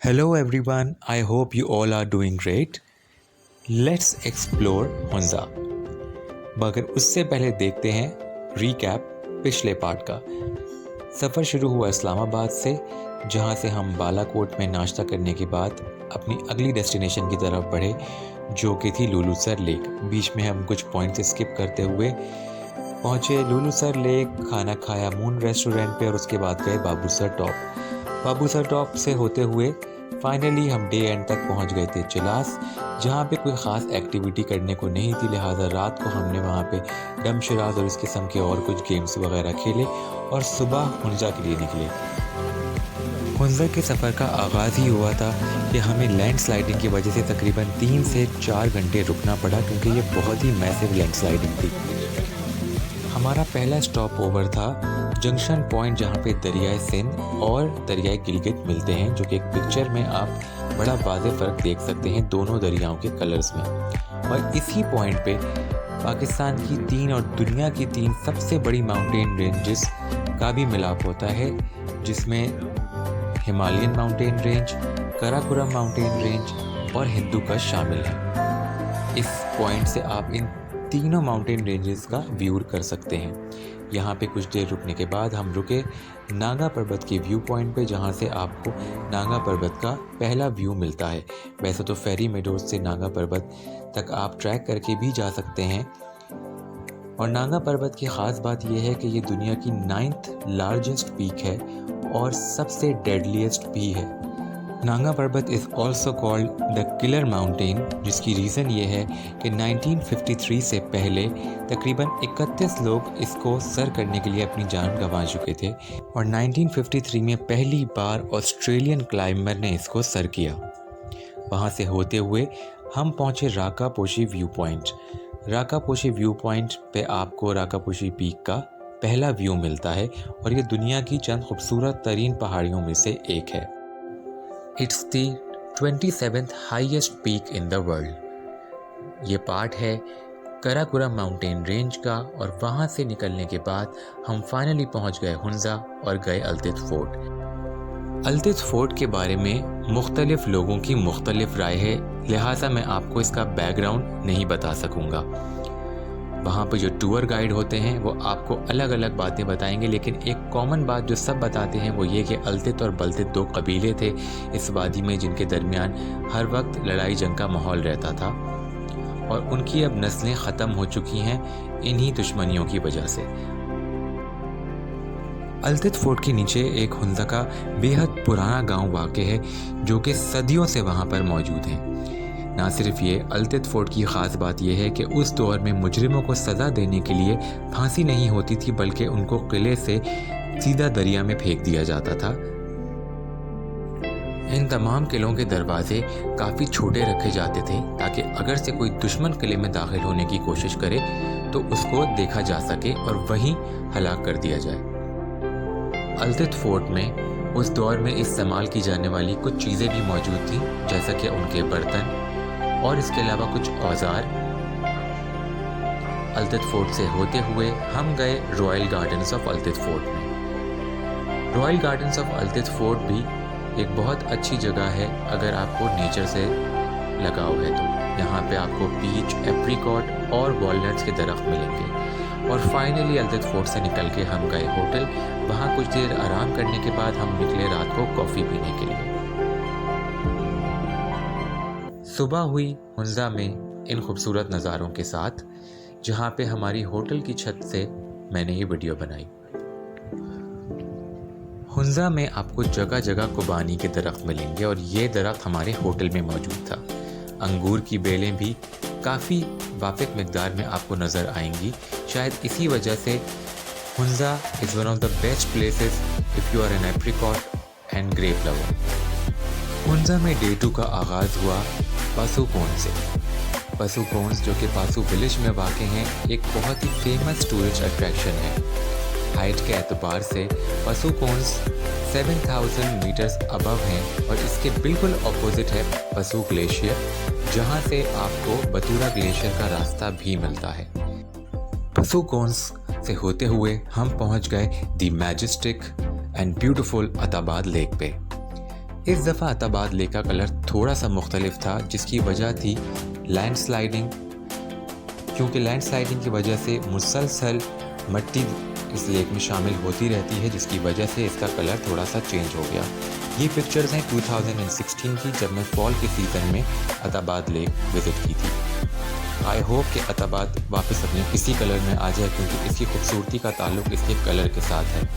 Hello everyone, I hope you all are doing great. Let's explore हुंज़ा। मगर उससे पहले देखते हैं रीकैप पिछले पार्ट का। सफ़र शुरू हुआ इस्लामाबाद से, जहां से हम बालाकोट में नाश्ता करने के बाद अपनी अगली डेस्टिनेशन की तरफ बढ़े, जो कि थी लुलुसर लेक। बीच में हम कुछ पॉइंट्स स्किप करते हुए पहुंचे लुलुसर लेक, खाना खाया मून रेस्टोरेंट पे और उसके बाद गए बाबूसर टॉप। बाबूसर टॉप से होते हुए फाइनली हम डे एंड तक पहुंच गए थे चिलास, जहां पे कोई ख़ास एक्टिविटी करने को नहीं थी, लिहाजा रात को हमने वहां पे डम शराज और इस किस्म के और कुछ गेम्स वगैरह खेले और सुबह हुंज़ा के लिए निकले। हुंज़ा के सफ़र का आगाज़ ही हुआ था कि हमें लैंडस्लाइडिंग की वजह से तकरीबन 3 से 4 घंटे रुकना पड़ा, क्योंकि ये बहुत ही मैसिव लैंडस्लाइडिंग थी। हमारा पहला स्टॉप ओवर था जंक्शन पॉइंट, जहाँ पे दरियाए सिंध और दरियाए गिलगित मिलते हैं, जो कि एक पिक्चर में आप बड़ा वाज़ेह फ़र्क देख सकते हैं दोनों दरियाओं के कलर्स में। और इसी पॉइंट पे पाकिस्तान की 3 और दुनिया की 3 सबसे बड़ी माउंटेन रेंजेस का भी मिलाप होता है, जिसमें Himalayan mountain range, Karakoram mountain range और हिंदू कुश शामिल है। इस पॉइंट से आप इन तीनों माउंटेन रेंजेस का व्यू कर सकते हैं। यहाँ पे कुछ देर रुकने के बाद हम रुके नागा पर्वत के व्यू पॉइंट पे, जहाँ से आपको नागा पर्वत का पहला व्यू मिलता है। वैसे तो फेरी मेडोज से नागा पर्वत तक आप ट्रैक करके भी जा सकते हैं। और नागा पर्वत की ख़ास बात यह है कि ये दुनिया की 9th लार्जेस्ट पीक है और सबसे डेडलीस्ट भी है। नागा पर्वत is also called the killer mountain, जिसकी रीज़न ये है कि 1953 से पहले तकरीबन 31 लोग इसको सर करने के लिए अपनी जान गंवा चुके थे और 1953 में पहली बार ऑस्ट्रेलियन क्लाइंबर ने इसको सर किया। वहाँ से होते हुए हम पहुँचे Rakaposhi view point. Rakaposhi view point पे आपको राकापोशी पीक का पहला व्यू मिलता है और ये दुनिया की चंद खूबसूरत तरीन पहाड़ियों में से एक है। It's the 27th highest peak in the world। ये पार्ट है काराकोरम माउंटेन रेंज का और वहाँ से निकलने के बाद हम फाइनली पहुँच गए हुंज़ा और गए अल्तित फोर्ट। अल्तित फोर्ट के बारे में मुख्तलिफ लोगों की मुख्तलिफ राय है, लिहाजा मैं आपको इसका बैकग्राउंड नहीं बता सकूँगा। वहाँ पे जो टूर गाइड होते हैं वो आपको अलग अलग बातें बताएंगे, लेकिन एक कॉमन बात जो सब बताते हैं वो ये कि अल्तित और बल्तित 2 कबीले थे इस वादी में, जिनके दरमियान हर वक्त लड़ाई जंग का माहौल रहता था और उनकी अब नस्लें ख़त्म हो चुकी हैं इन्हीं दुश्मनियों की वजह से। अल्तित फोर्ट के नीचे एक हुंज़ा का बेहद पुराना गांव वाक़ है, जो कि सदियों से वहाँ पर मौजूद है। ना सिर्फ ये, अल्तित फोर्ट की ख़ास बात यह है कि उस दौर में मुजरिमों को सज़ा देने के लिए फांसी नहीं होती थी, बल्कि उनको किले से सीधा दरिया में फेंक दिया जाता था। इन तमाम किलों के दरवाजे काफ़ी छोटे रखे जाते थे, ताकि अगर से कोई दुश्मन किले में दाखिल होने की कोशिश करे तो उसको देखा जा सके और वहीं हलाक कर दिया जाए। अल्तित फोर्ट में उस दौर में इस्तेमाल की जाने वाली कुछ चीज़ें भी मौजूद थीं, जैसा कि उनके बर्तन और इसके अलावा कुछ औजार। अल्तित फोर्ट से होते हुए हम गए रॉयल गार्डन्स ऑफ अल्तित फोर्ट में। रॉयल गार्डन्स ऑफ अल्तित फोर्ट भी एक बहुत अच्छी जगह है अगर आपको नेचर से लगाव है तो। यहाँ पे आपको पीच, एप्रिकॉट और वॉलनट्स के दरख्त मिलेंगे। और फाइनली अल्तित फोर्ट से निकल के हम गए होटल। वहाँ कुछ देर आराम करने के बाद हम निकले रात को कॉफ़ी पीने के लिए। सुबह हुई हुंज़ा में इन खूबसूरत नज़ारों के साथ, जहाँ पे हमारी होटल की छत से मैंने ये वीडियो बनाई। हुंज़ा में आपको जगह जगह कुबानी के दरख्त मिलेंगे और ये दरख्त हमारे होटल में मौजूद था। अंगूर की बेलें भी काफ़ी वाफिक मिकदार में आपको नज़र आएंगी। शायद इसी वजह से Hunza is one of the best places if you are an apricot and grape lover. Hunza में डे 2 का आगाज़ हुआ पासुकोन से। पासुकोन्स, जो कि पासु विलेज में वाक़ हैं, एक बहुत ही फेमस टूरिस्ट अट्रैक्शन है। हाइट के एतबार से पासुकोन्स 7000 मीटर्स अबव हैं और इसके बिल्कुल ऑपोजिट है पसू ग्लेशियर, जहाँ से आपको बतूरा ग्लेशियर का रास्ता भी मिलता है। पासुकोन्स से होते हुए हम पहुँच गए the majestic and beautiful Attabad lake पे। इस दफ़ा अताबाद लेक का कलर थोड़ा सा मुख्तलिफ था, जिसकी वजह थी लैंडस्लाइडिंग, क्योंकि लैंडस्लाइडिंग की वजह से मुसलसल मिट्टी इस लेक में शामिल होती रहती है, जिसकी वजह से इसका कलर थोड़ा सा चेंज हो गया। ये पिक्चर्स हैं 2016 की, जब मैं फॉल के सीज़न में अताबाद लेक विज़िट की थी। आई होप कि अताबाद वापस अपने इसी कलर में आ जाए, क्योंकि इसकी खूबसूरती का ताल्लुक इसके कलर के साथ है।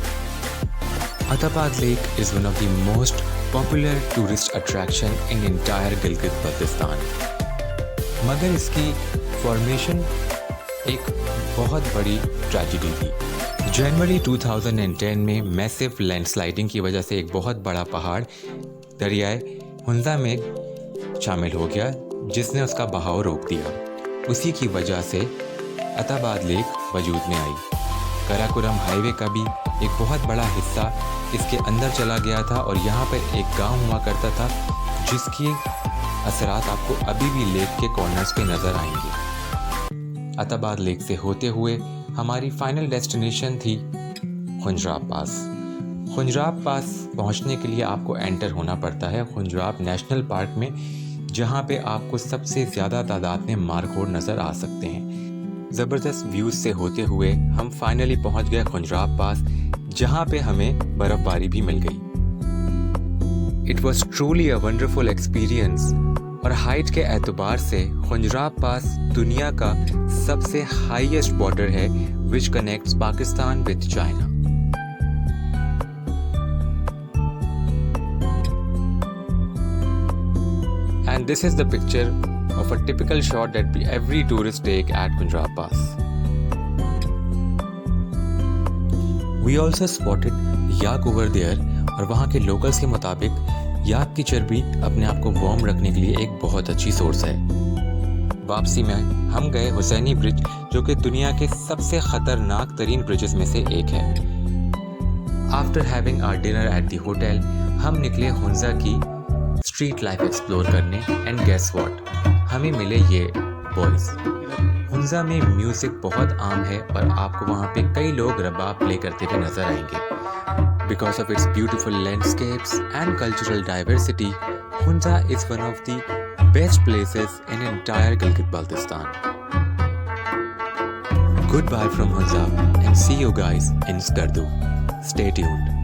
Attabad lake is one of the most popular tourist attraction in entire Gilgit Baltistan, मगर इसकी फॉर्मेशन एक बहुत बड़ी ट्रेजेडी थी। जनवरी 2010 में मैसिव लैंडस्लाइडिंग की वजह से एक बहुत बड़ा पहाड़ दरियाए हुंजा में शामिल हो गया, जिसने उसका बहाव रोक दिया। उसी की वजह से अताबाद लेक वजूद में आई। कराकोरम हाईवे का भी एक बहुत बड़ा हिस्सा इसके अंदर चला गया था और यहाँ पर एक गांव हुआ करता था, जिसकी असरात आपको अभी भी लेक के कॉर्नर्स पे नज़र आएंगे। अताबाद लेक से होते हुए हमारी फाइनल डेस्टिनेशन थी खुंजराब पास। खुंजराब पास पहुंचने के लिए आपको एंटर होना पड़ता है खुंजराब नेशनल पार्क में, जहां पे आपको सबसे ज़्यादा तादाद में मारखोड़ नज़र आ सकते हैं। ज़बरदस्त व्यूज़ से होते हुए हम फाइनली पहुंच गए खुंजराब पास, जहां पे हमें बर्फ़बारी भी मिल गई। It was truly a wonderful experience, और हाइट के एतबार से खुंजराब पास दुनिया का सबसे हाईएस्ट बॉर्डर है, which connects Pakistan with China. And this is the picture of a typical shot that every tourist take at Khunjrab Pass. We also spotted yak over there, और वहाँ के लोकल्स के मुताबिक याक की चर्बी अपने आप को वार्म रखने के लिए एक बहुत अच्छी सोर्स है। वापसी में हम गए हुसैनी ब्रिज, जो कि दुनिया के सबसे ख़तरनाक तरीन ब्रिजेस में से एक है। After having our dinner at the hotel, हम निकले हुंजा की स्ट्रीट लाइफ एक्सप्लोर करने, एंड गेस व्हाट, हमें मिले ये बॉयज़। हुंजा में म्यूज़िक बहुत आम है और आपको वहाँ पे कई लोग रबाब प्ले करते हुए नज़र आएंगे। Because of its beautiful landscapes and cultural diversity, Hunza is one of the best places in entire Gilgit-Baltistan. Goodbye from Hunza and see you guys in Skardu. Stay tuned.